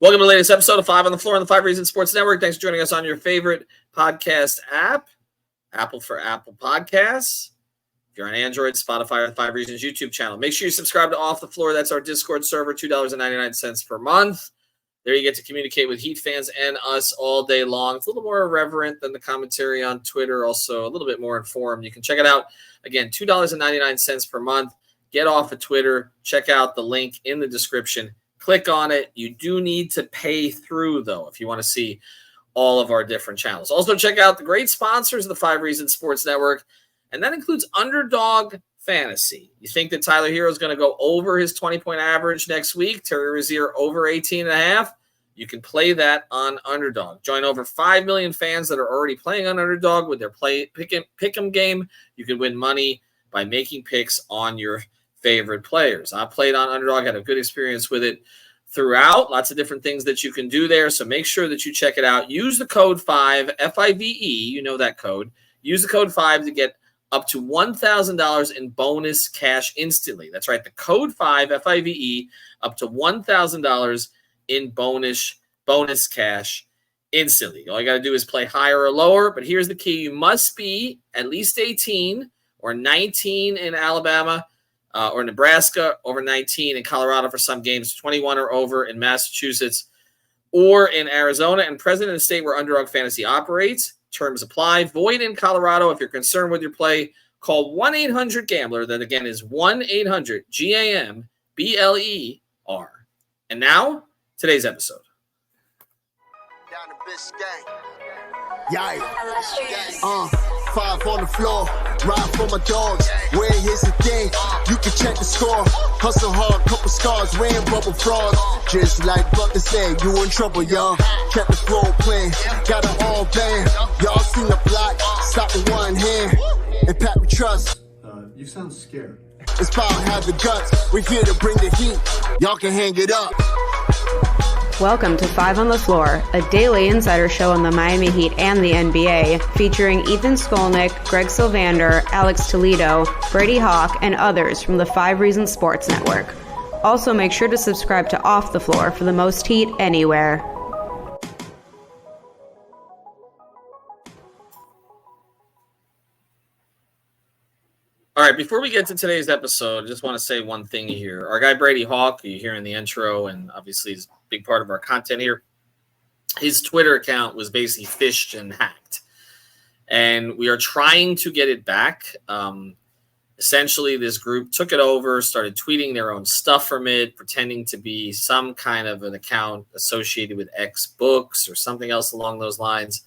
Welcome to the latest episode of 5 on the Floor on the 5 Reasons Sports Network. Thanks for joining us on your favorite podcast app, Apple for Apple Podcasts. If you're on Android, Spotify, or the 5 Reasons YouTube channel. Make sure you subscribe to Off the Floor. That's our Discord server, $2.99 per month. There you get to communicate with Heat fans and us all day long. It's a little more irreverent than the commentary on Twitter, also a little bit more informed. You can check it out. Again, $2.99 per month. Get off of Twitter. Check out the link in the description. Click on it. You do need to pay through, though, if you want to see all of our different channels. Also, check out the great sponsors of the 5 Reasons Sports Network, and that includes Underdog Fantasy. You think that Tyler Hero is going to go over his 20-point average next week? Terry Rozier over 18.5? You can play that on Underdog. Join over 5 million fans that are already playing on Underdog with their pick-em game. You can win money by making picks on your favorite players. I played on Underdog, had a good experience with it throughout. Lots of different things that you can do there, so make sure that you check it out. Use the code 5, F-I-V-E, you know that code. Use the code 5 to get up to $1,000 in bonus cash instantly. That's right, the code 5, F-I-V-E, up to $1,000 in bonus cash instantly. All you got to do is play higher or lower, but here's the key. You must be at least 18 or 19 in Alabama, or Nebraska, over 19 in Colorado for some games, 21 or over in Massachusetts or in Arizona, and present in the state where Underdog Fantasy operates. Terms apply. Void in Colorado. If you're concerned with your play, call 1-800-GAMBLER. That, again, is 1-800-GAMBLER. And now, today's episode. Down to Biscayne. Yikes. 5 on the floor, ride for my dogs. Where here's the thing, you can check the score. Hustle hard, couple scars, wearing bubble frogs. Just like Butler said, you in trouble, y'all. Kept the flow playing, got it all banned. Y'all seen the block, stop with one hand. And Pat, we trust. You sound scared. It's about have the guts, we're here to bring the heat. Y'all can hang it up. Welcome to 5 on the Floor, a daily insider show on the Miami Heat and the NBA, featuring Ethan Skolnick, Greg Sylvander, Alex Toledo, Brady Hawk, and others from the 5 Reasons Sports Network. Also, make sure to subscribe to Off the Floor for the most heat anywhere. All right, before we get to today's episode, I just want to say one thing here. Our guy Brady Hawk, who you hear in the intro, and obviously is a big part of our content here, his Twitter account was basically phished and hacked. And we are trying to get it back. Essentially, this group took it over, started tweeting their own stuff from it, pretending to be some kind of an account associated with X Books or something else along those lines.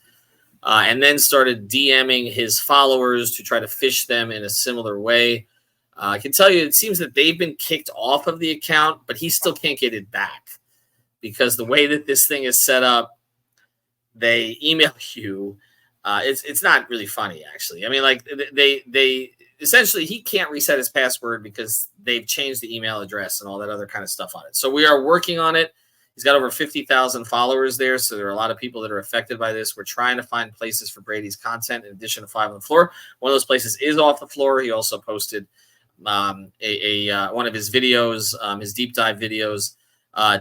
And then started DMing his followers to try to phish them in a similar way. I can tell you, it seems that they've been kicked off of the account, but he still can't get it back because the way that this thing is set up, they email you. It's not really funny, actually. I mean, like they essentially, he can't reset his password because they've changed the email address and all that other kind of stuff on it. So we are working on it. He's got over 50,000 followers there, so there are a lot of people that are affected by this. We're trying to find places for Brady's content in addition to 5 on the Floor. One of those places is Off the Floor. He also posted one of his videos, his deep dive videos,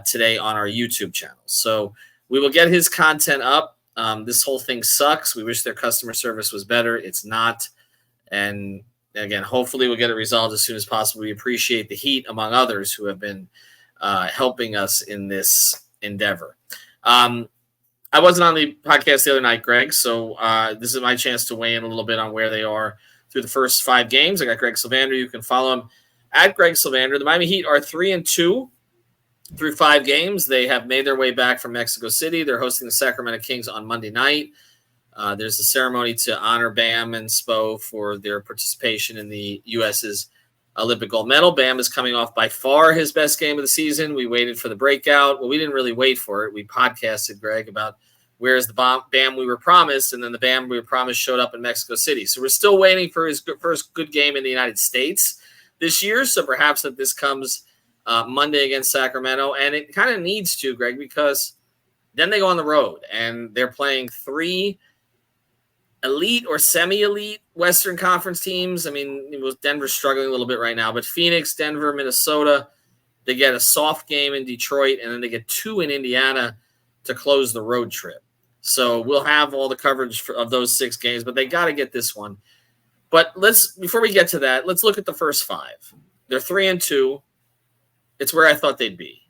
today on our YouTube channel. So we will get his content up. This whole thing sucks. We wish their customer service was better. It's not. And again, hopefully we'll get it resolved as soon as possible. We appreciate the Heat, among others, who have been helping us in this endeavor. I wasn't on the podcast the other night, Greg, so this is my chance to weigh in a little bit on where they are through the first 5 games. I got Greg Sylvander. You can follow him at Greg Sylvander. The Miami Heat are 3-2 through 5 games. They have made their way back from Mexico City. They're hosting the Sacramento Kings on Monday night. There's a ceremony to honor Bam and Spo for their participation in the U.S.'s Olympic gold medal. Bam is coming off by far his best game of the season. We waited for the breakout. Well, we didn't really wait for it. We podcasted, Greg, about where's the Bam we were promised, and then the Bam we were promised showed up in Mexico City. So we're still waiting for his first good game in the United States this year. So perhaps that this comes Monday against Sacramento, and it kind of needs to, Greg, because then they go on the road, and they're playing 3 elite or semi-elite Western Conference teams. I mean, Denver's struggling a little bit right now, but Phoenix, Denver, Minnesota, They get a soft game in Detroit, and then they get 2 in Indiana to close the road trip. So we'll have all the coverage of those 6 games, but they got to get this one. But before we get to that, let's look at the first 5. They're 3-2. It's where I thought they'd be.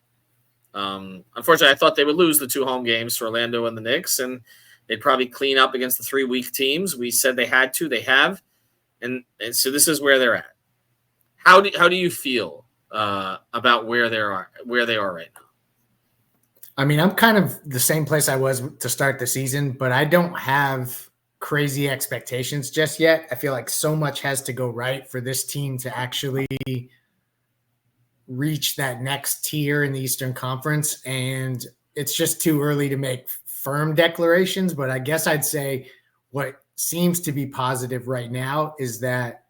Unfortunately, I thought they would lose the 2 home games to Orlando and the Knicks, and they'd probably clean up against the 3 weak teams. We said they had to. They have. And so this is where they're at. How do you feel about where they are right now? I mean, I'm kind of the same place I was to start the season, but I don't have crazy expectations just yet. I feel like so much has to go right for this team to actually reach that next tier in the Eastern Conference, and it's just too early to make firm declarations. But I guess I'd say what seems to be positive right now is that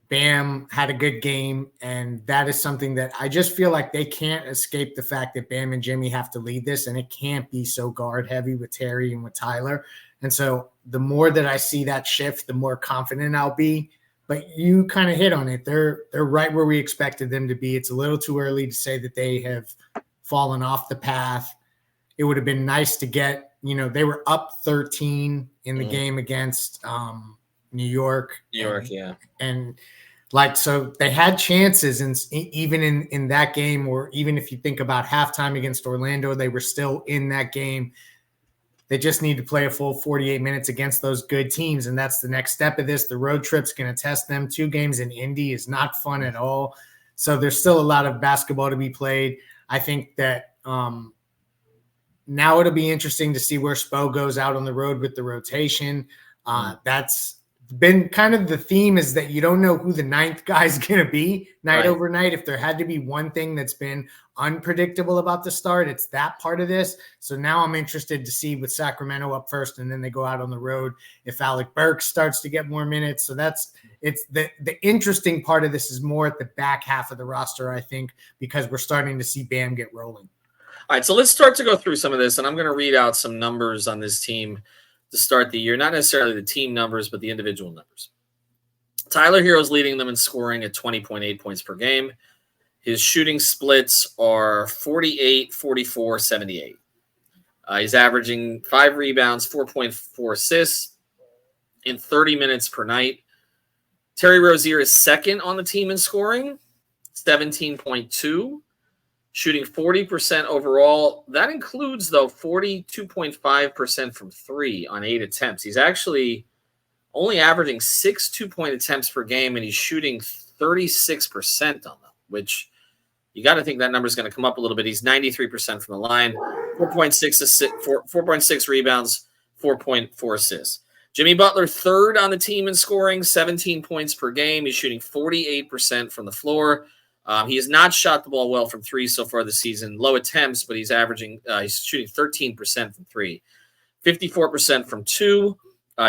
Bam had a good game, and that is something that I just feel like they can't escape the fact that Bam and Jimmy have to lead this, and it can't be so guard heavy with Terry and with Tyler. And so the more that I see that shift, the more confident I'll be. But you kind of hit on it. They're right where we expected them to be. It's a little too early to say that they have fallen off the path. It would have been nice to get, they were up 13 in the game against New York. Yeah. And so they had chances, and even in that game, or even if you think about halftime against Orlando, they were still in that game. They just need to play a full 48 minutes against those good teams, and that's the next step of this. The road trip's going to test them. 2 games in Indy is not fun at all. So there's still a lot of basketball to be played. I think that now it'll be interesting to see where Spo goes out on the road with the rotation. That's been kind of the theme, is that you don't know who the 9th guy's going to be overnight. If there had to be one thing that's been unpredictable about the start, it's that part of this. So now I'm interested to see with Sacramento up first, and then they go out on the road, if Alec Burks starts to get more minutes. So it's the interesting part of this is more at the back half of the roster, I think, because we're starting to see Bam get rolling. All right, so let's start to go through some of this, and I'm going to read out some numbers on this team to start the year. Not necessarily the team numbers, but the individual numbers. Tyler Hero's leading them in scoring at 20.8 points per game. His shooting splits are 48, 44, 78. He's averaging 5 rebounds, 4.4 assists in 30 minutes per night. Terry Rozier is second on the team in scoring, 17.2. Shooting 40% overall. That includes, though, 42.5% from 3 on 8 attempts. He's actually only averaging 6 2-point attempts per game, and he's shooting 36% on them, which you got to think that number is going to come up a little bit. He's 93% from the line, 4.6 rebounds, 4.4 assists. Jimmy Butler, third on the team in scoring, 17 points per game. He's shooting 48% from the floor. He has not shot the ball well from 3 so far this season. Low attempts, but he's shooting 13% from 3, 54% from 2.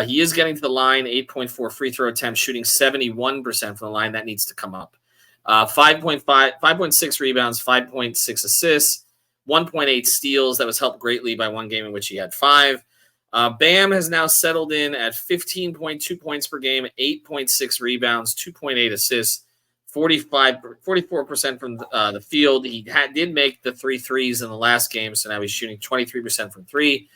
He is getting to the line, 8.4 free throw attempts, shooting 71% from the line. That needs to come up. 5.6 rebounds, 5.6 assists, 1.8 steals. That was helped greatly by one game in which he had 5. Bam has now settled in at 15.2 points per game, 8.6 rebounds, 2.8 assists, 44% from the field. He did make the 3 threes in the last game, so now he's shooting 23% from 3.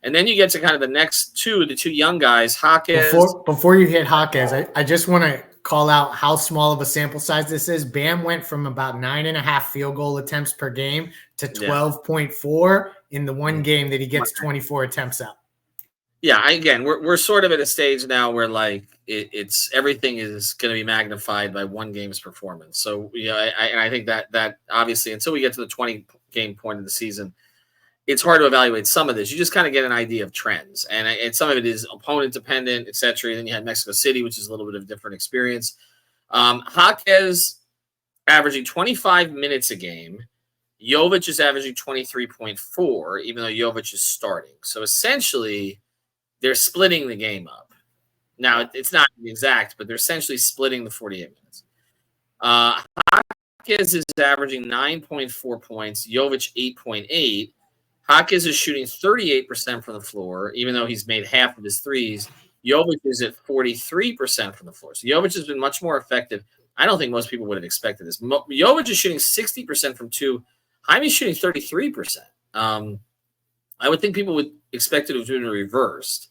And then you get to kind of the next the 2 young guys, Hawkes. Before you hit Hawkes, I just want to call out how small of a sample size this is. Bam went from about 9.5 field goal attempts per game to 12.4 in the one game that he gets 24 attempts out. Yeah, again, we're sort of at a stage now where like it's everything is going to be magnified by one game's performance. So I think that obviously until we get to the 20 game point of the season, it's hard to evaluate some of this. You just kind of get an idea of trends, and some of it is opponent dependent, etc. Then you had Mexico City, which is a little bit of a different experience. Hawkes averaging 25 minutes a game. Jovic is averaging 23.4, even though Jovic is starting. So essentially, they're splitting the game up. Now, it's not exact, but they're essentially splitting the 48 minutes. Hawkes is averaging 9.4 points, Jovic 8.8. Hawkes is shooting 38% from the floor, even though he's made half of his threes. Jovic is at 43% from the floor. So Jovic has been much more effective. I don't think most people would have expected this. Jovic is shooting 60% from 2. Jaime's shooting 33%. I would think people would expect it to have been reversed.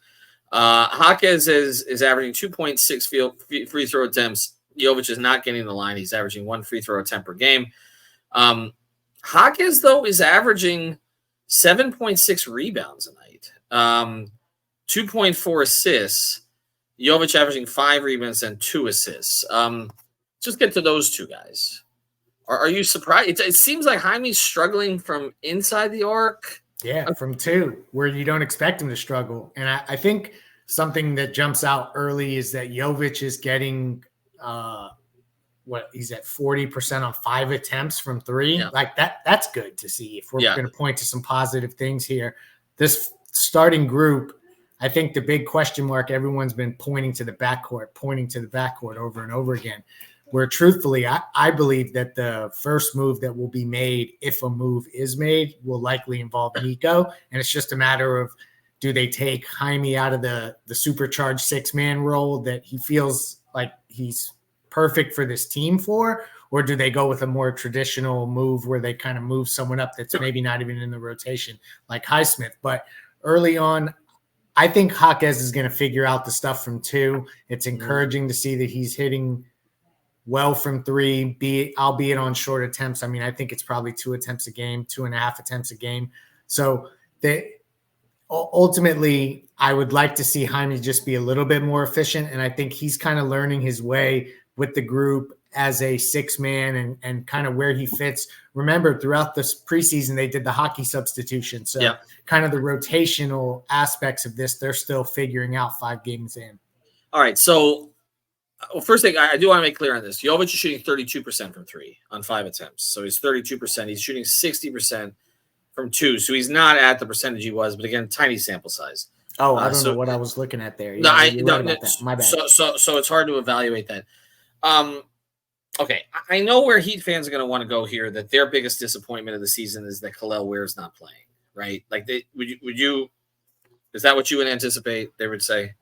Jaquez is averaging 2.6 free throw attempts. Jovic is not getting the line. He's averaging 1 free throw attempt per game. Jaquez, though, is averaging 7.6 rebounds a night, 2.4 assists. Jovic averaging 5 rebounds and 2 assists. Just get to those two guys. Are you surprised? It seems like Jaime's struggling from inside the arc. Yeah, from 2, where you don't expect him to struggle. And I think something that jumps out early is that Jovic is getting he's at 40% on 5 attempts from 3. Yeah. Like that's good to see. If we're going to point to some positive things here, this starting group, I think the big question mark, everyone's been pointing to the backcourt over and over again. Where truthfully, I believe that the first move that will be made, if a move is made, will likely involve Nico. And it's just a matter of, do they take Jaime out of the supercharged 6-man role that he feels like he's perfect for this team for, or do they go with a more traditional move where they kind of move someone up that's maybe not even in the rotation like Highsmith? But early on, I think Jaquez is going to figure out the stuff from 2. It's encouraging to see that he's hitting well from 3, albeit on short attempts. I mean, I think it's probably 2 attempts a game, 2.5 attempts a game. So ultimately, I would like to see Jaime just be a little bit more efficient. And I think he's kind of learning his way with the group as a 6-man and kind of where he fits. Remember, throughout this preseason, they did the hockey substitution. So kind of the rotational aspects of this, they're still figuring out 5 games in. All right. So, first thing, I do want to make clear on this. Jovic is shooting 32% from 3 on 5 attempts. So he's 32%. He's shooting 60% from 2. So he's not at the percentage he was, but again, tiny sample size. Oh, I don't know what I was looking at there. No, My bad. So it's hard to evaluate that. Okay, I know where Heat fans are going to want to go here, that their biggest disappointment of the season is that Kel'el Ware's not playing, right? Like, is that what you would anticipate they would say?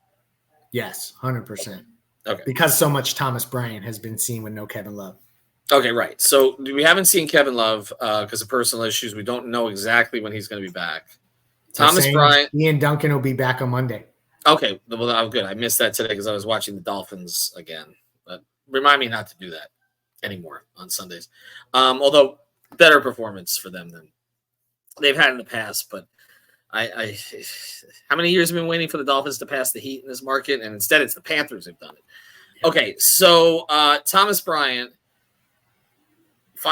Yes, 100%. Okay. Because so much Thomas Bryant has been seen with no Kevin Love. Okay, right. So we haven't seen Kevin Love because of personal issues. We don't know exactly when he's going to be back. Thomas Bryant. Ian Duncan will be back on Monday. Okay, well, I'm good. I missed that today because I was watching the Dolphins again. But remind me not to do that anymore on Sundays. Although better performance for them than they've had in the past. But I how many years have been waiting for the Dolphins to pass the Heat in this market? And instead it's the Panthers who've done it. Okay, so Thomas Bryant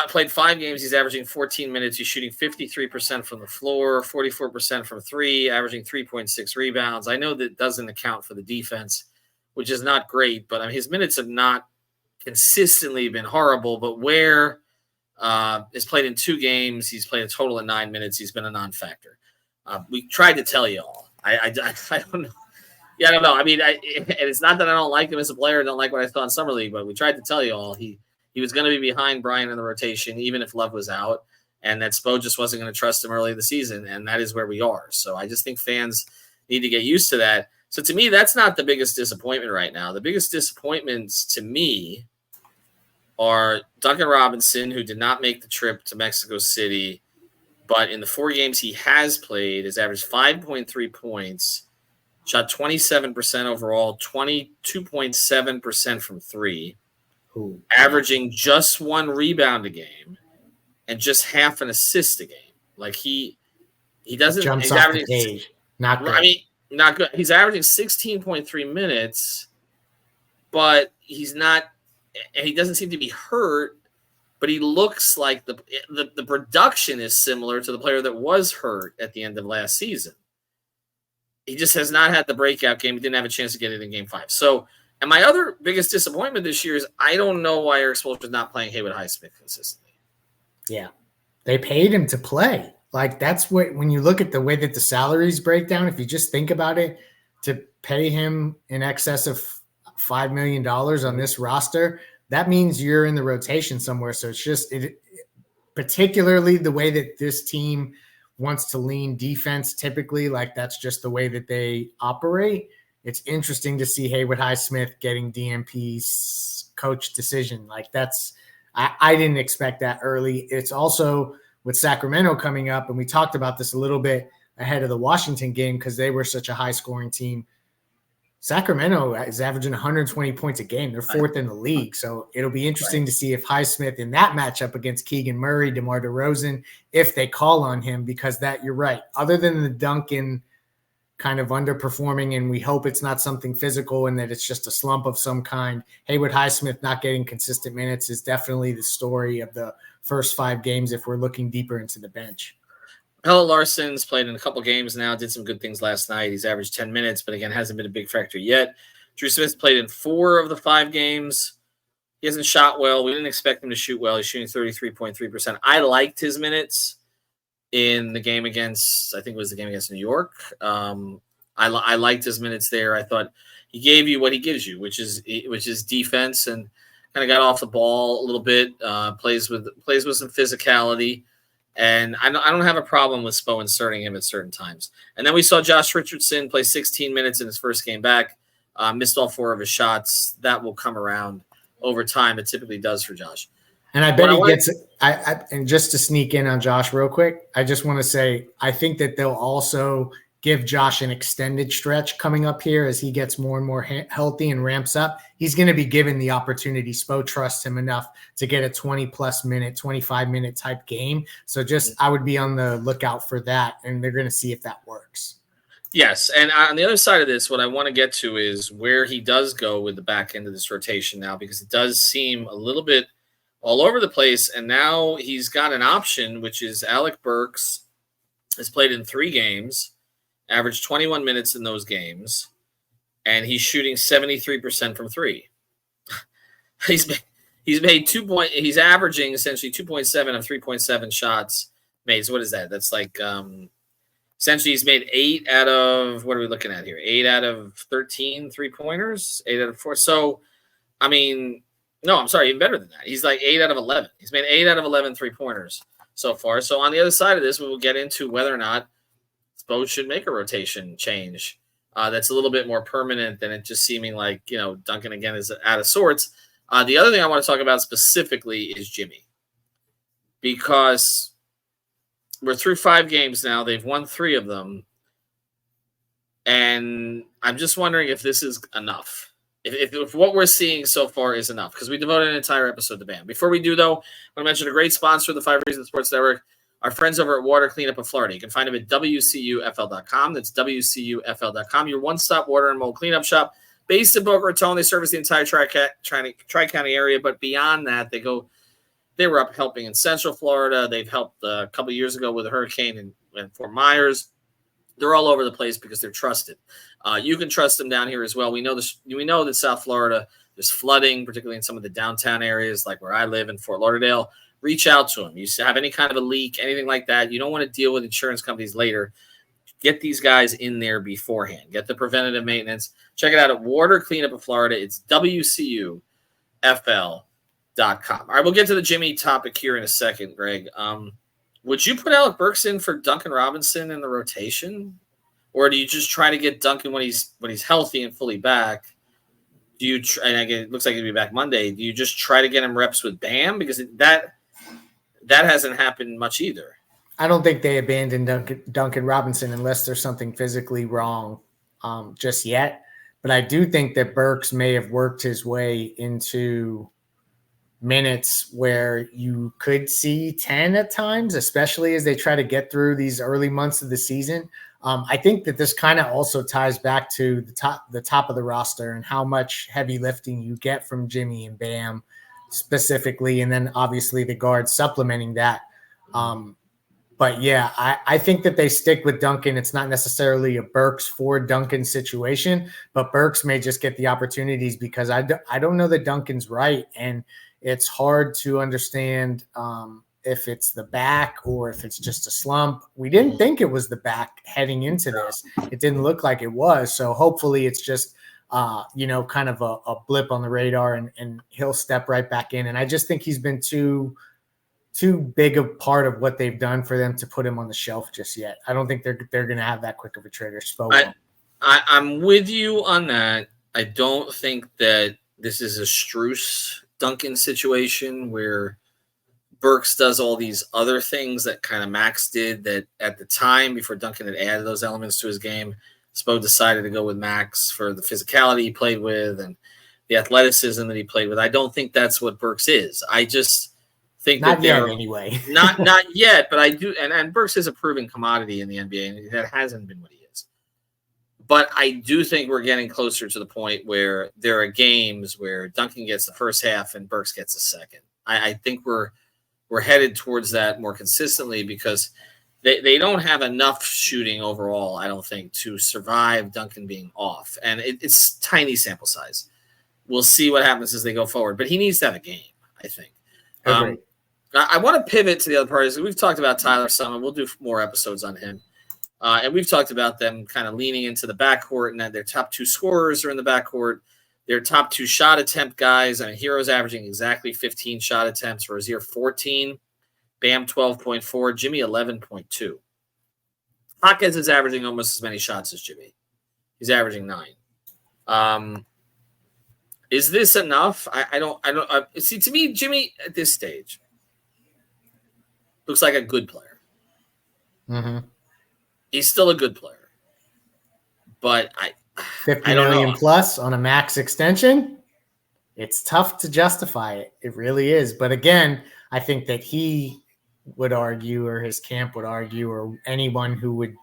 played 5 games. He's averaging 14 minutes. He's shooting 53% from the floor, 44% from 3, averaging 3.6 rebounds. I know that doesn't account for the defense, which is not great, but I mean, his minutes have not consistently been horrible. But Ware has played in 2 games. He's played a total of 9 minutes. He's been a non-factor. We tried to tell you all. I don't know. Yeah, I don't know. I mean, and it's not that I don't like him as a player. I don't like what I saw in Summer League, but we tried to tell you all he was going to be behind Bryant in the rotation, even if Love was out, and that Spo just wasn't going to trust him early in the season, and that is where we are. So I just think fans need to get used to that. So to me, that's not the biggest disappointment right now. The biggest disappointments to me are Duncan Robinson, who did not make the trip to Mexico City, but in the 4 games he has played, has averaged 5.3 points, shot 27% overall, 22.7% from 3. Ooh. Averaging just 1 rebound a game and just half an assist a game. Like he doesn't jumps he's off averaging, the page. Not good. I mean, not good. He's averaging 16.3 minutes, but he doesn't seem to be hurt, but he looks like the production is similar to the player that was hurt at the end of last season. He just has not had the breakout game. He didn't have a chance to get it in game 5. So, and my other biggest disappointment this year is I don't know why Eric Spoelstra is not playing Haywood Highsmith consistently. Yeah. They paid him to play. Like, that's what, when you look at the way that the salaries break down, if you just think about it, to pay him in excess of $5 million on this roster, that means you're in the rotation somewhere. So it's just, particularly the way that this team wants to lean defense typically, like that's just the way that they operate. it's interesting to see Haywood Highsmith getting DNP's coach decision. Like I didn't expect that early. It's also with Sacramento coming up, and we talked about this a little bit ahead of the Washington game because they were such a high-scoring team. Sacramento is averaging 120 points a game. They're fourth in the league. So it'll be interesting to see if Highsmith in that matchup against Keegan Murray, DeMar DeRozan, if they call on him, because that you're right. Other than the Duncan kind of underperforming, and we hope it's not something physical and that it's just a slump of some kind, Haywood Highsmith not getting consistent minutes is definitely the story of the first 5 games if we're looking deeper into the bench. Pelle Larsson's played in a couple games now, did some good things last night. He's averaged 10 minutes, but again, hasn't been a big factor yet. Drew Smith's played in 4 of the 5 games. He hasn't shot well. We didn't expect him to shoot well. He's shooting 33.3%. I liked his minutes in the game against, I think it was the game against New York. I liked his minutes there. I thought he gave you what he gives you, which is defense, and kind of got off the ball a little bit, plays with some physicality. And I don't have a problem with Spo inserting him at certain times. And then we saw Josh Richardson play 16 minutes in his first game back, missed all 4 of his shots. That will come around over time. It typically does for Josh. And I bet he gets it. And just to sneak in on Josh real quick, I just want to say I think that they'll also give Josh an extended stretch coming up here as he gets more and more healthy and ramps up. He's going to be given the opportunity. Spo trusts him enough to get a 20-plus minute, 25-minute type game. So I would be on the lookout for that, and they're going to see if that works. Yes, and on the other side of this, what I want to get to is where he does go with the back end of this rotation now, because it does seem a little bit all over the place, and now he's got an option, which is Alec Burks has played in 3 games, averaged 21 minutes in those games, and he's shooting 73% from 3. He's made 2 point. He's averaging essentially 2.7 of 3.7 shots made. So what is that? That's like essentially he's made 8 out of, what are we looking at here? 8 out of 13 3-pointers, 8 out of 4. So I mean, no, I'm sorry, even better than that. He's like 8 out of 11. He's made 8 out of 11 3-pointers so far. So on the other side of this, we will get into whether or not Spo should make a rotation change that's a little bit more permanent than it just seeming like, Duncan again is out of sorts. The other thing I want to talk about specifically is Jimmy, because we're through 5 games now. They've won 3 of them. And I'm just wondering if this is enough. If what we're seeing so far is enough, because we devoted an entire episode to Bam. Before we do, though, I want to mention a great sponsor of the 5 Reasons Sports Network, our friends over at Water Cleanup of Florida. You can find them at WCUFL.com. That's WCUFL.com, your one-stop water and mold cleanup shop. Based in Boca Raton, they service the entire Tri-County area, but beyond that, they were up helping in Central Florida. They've helped a couple of years ago with a hurricane in Fort Myers. They're all over the place because they're trusted. You can trust them down here as well. We know that South Florida, there's flooding, particularly in some of the downtown areas like where I live in Fort Lauderdale. Reach out to them. You have any kind of a leak, anything like that, you don't want to deal with insurance companies later. Get these guys in there beforehand. Get the preventative maintenance. Check it out at Water Cleanup of Florida. It's WCUFL.com. All right, we'll get to the Jimmy topic here in a second, Greg. Would you put Alec Burks in for Duncan Robinson in the rotation? Or do you just try to get Duncan when he's healthy and fully back? Do you and again, it looks like he'll be back Monday. Do you just try to get him reps with Bam? Because that hasn't happened much either. I don't think they abandoned Duncan Robinson unless there's something physically wrong just yet. But I do think that Burks may have worked his way into minutes where you could see 10 at times, especially as they try to get through these early months of the season. I think that this kind of also ties back to the top of the roster and how much heavy lifting you get from Jimmy and Bam specifically, and then obviously the guards supplementing that. But yeah, I think that they stick with Duncan. It's not necessarily a Burks for Duncan situation, but Burks may just get the opportunities because I don't know that Duncan's right. And it's hard to understand if it's the back or if it's just a slump. We didn't think it was the back heading into this. It didn't look like it was. So hopefully it's just, kind of a blip on the radar and he'll step right back in. And I just think he's been too big a part of what they've done for them to put him on the shelf just yet. I don't think they're going to have that quick of a trigger. I'm with you on that. I don't think that this is a Strus Duncan situation where Burks does all these other things that kind of Max did that at the time before Duncan had added those elements to his game. Spo decided to go with Max for the physicality he played with and the athleticism that he played with. I don't think that's what Burks is. I just think not that yet anyway. not yet, but I do. And Burks is a proven commodity in the NBA, and that hasn't been what he is. But I do think we're getting closer to the point where there are games where Duncan gets the first half and Burks gets the second. I think we're headed towards that more consistently because they don't have enough shooting overall, I don't think, to survive Duncan being off. And it's tiny sample size. We'll see what happens as they go forward. But he needs to have a game, I think. I want to pivot to the other parties. We've talked about Tyler Summon. We'll do more episodes on him. And we've talked about them kind of leaning into the backcourt and that their top two scorers are in the backcourt. Their top two shot attempt guys. I mean, Hero's averaging exactly 15 shot attempts. Rozier 14. Bam 12.4. Jimmy 11.2. Hawkins is averaging almost as many shots as Jimmy. He's averaging 9. Is this enough? I don't see. To me, Jimmy at this stage looks like a good player. Mm-hmm. He's still a good player, but 50 million plus on a max extension. It's tough to justify it. It really is. But again, I think that he would argue, or his camp would argue, or anyone who would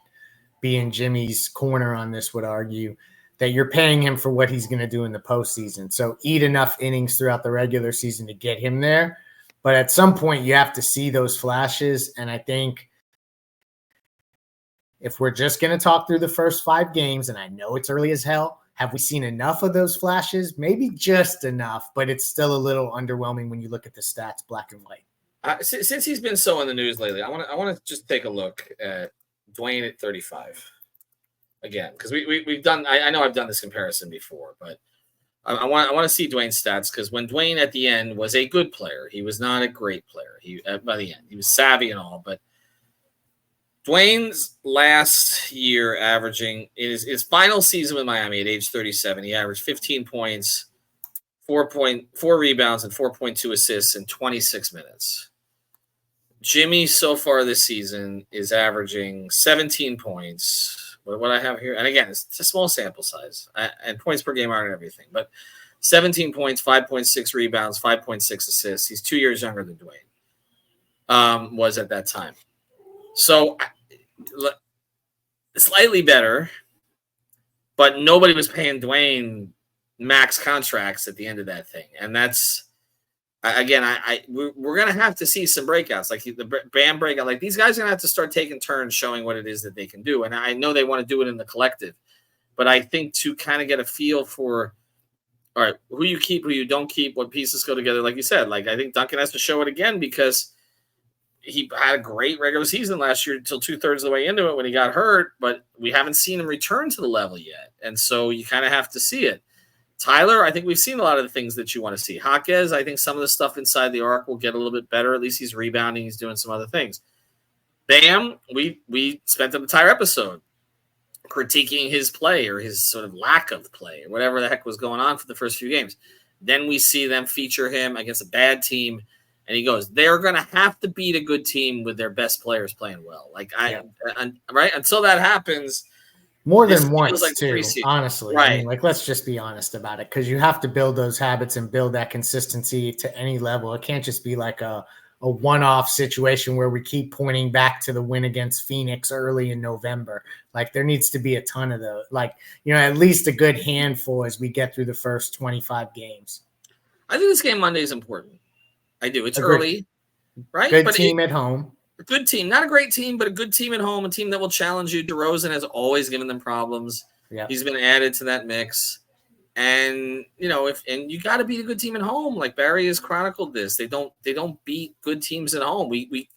be in Jimmy's corner on this would argue that you're paying him for what he's going to do in the postseason. So eat enough innings throughout the regular season to get him there. But at some point, you have to see those flashes. And I think if we're just going to talk through the first 5 games, and I know it's early as hell, have we seen enough of those flashes? Maybe just enough, but it's still a little underwhelming when you look at the stats black and white. Since he's been so in the news lately, I want to just take a look at Dwayne at 35 again, because we've done. I know I've done this comparison before, but I want to see Dwayne's stats because when Dwayne at the end was a good player, he was not a great player. He by the end he was savvy and all, but Dwayne's last year averaging his final season with Miami at age 37, he averaged 15 points, 4.4 rebounds, and 4.2 assists in 26 minutes. Jimmy so far this season is averaging 17 points. What I have here, and again, it's a small sample size, and points per game aren't everything, but 17 points, 5.6 rebounds, 5.6 assists. He's 2 years younger than Dwayne was at that time. So slightly better, but nobody was paying Dwayne max contracts at the end of that thing. And that's, again, we're going to have to see some breakouts, like the Bam breakout. Like these guys are going to have to start taking turns showing what it is that they can do. And I know they want to do it in the collective, but I think to kind of get a feel for, all right, who you keep, who you don't keep, what pieces go together. Like you said, like I think Duncan has to show it again because he had a great regular season last year until 2/3 of the way into it when he got hurt, but we haven't seen him return to the level yet. And so you kind of have to see it. Tyler, I think we've seen a lot of the things that you want to see. Jaquez, I think some of the stuff inside the arc will get a little bit better. At least he's rebounding. He's doing some other things. Bam, we spent an entire episode critiquing his play or his sort of lack of play or whatever the heck was going on for the first few games. Then we see them feature him against a bad team. And he goes, they're going to have to beat a good team with their best players playing well. Like right until that happens, more than once like too. Honestly, right? I mean, like let's just be honest about it, because you have to build those habits and build that consistency to any level. It can't just be like a one-off situation where we keep pointing back to the win against Phoenix early in November. Like there needs to be a ton of those. Like at least a good handful as we get through the first 25 games. I think this game Monday is important. I do. It's early, right? Good team at home. A good team. Not a great team, but a good team at home, a team that will challenge you. DeRozan has always given them problems. Yep. He's been added to that mix. And, and you got to beat a good team at home. Like Barry has chronicled this. They don't beat good teams at home. We keep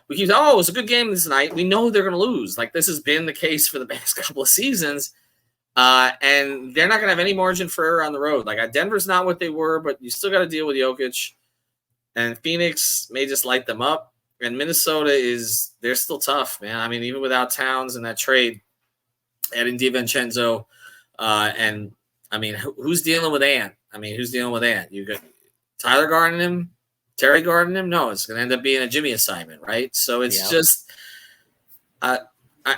saying, it was a good game this night. We know they're going to lose. Like this has been the case for the past couple of seasons. And they're not going to have any margin for error on the road. Like Denver's not what they were, but you still got to deal with Jokic. And Phoenix may just light them up. And Minnesota they're still tough, man. I mean, even without Towns and that trade, adding DiVincenzo. And, I mean, who's dealing with Ant? You got Tyler guarding him, Terry guarding him? No, it's going to end up being a Jimmy assignment, right? So it's just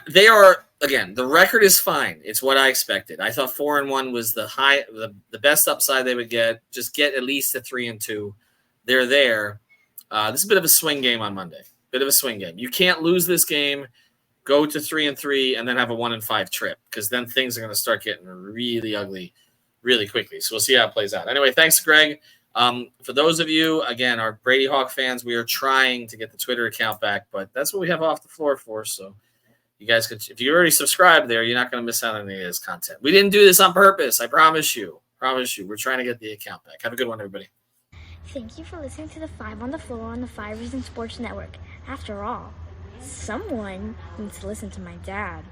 they are, again, the record is fine. It's what I expected. I thought 4-1 was the best upside they would get. Just get at least a 3-2. They're there. This is a bit of a swing game on Monday. You can't lose this game, go to 3-3, and then have a 1-5 trip, because then things are going to start getting really ugly really quickly. So we'll see how it plays out. Anyway, thanks, Greg. For those of you, again, our Brady Hawk fans, we are trying to get the Twitter account back, but that's what we have off the floor for. So you guys could, if you already subscribed there, you're not going to miss out on any of this content. We didn't do this on purpose. I promise you. We're trying to get the account back. Have a good one, everybody. Thank you for listening to the 5 on the Floor on the 5 Reasons Sports Network. After all, someone needs to listen to my dad.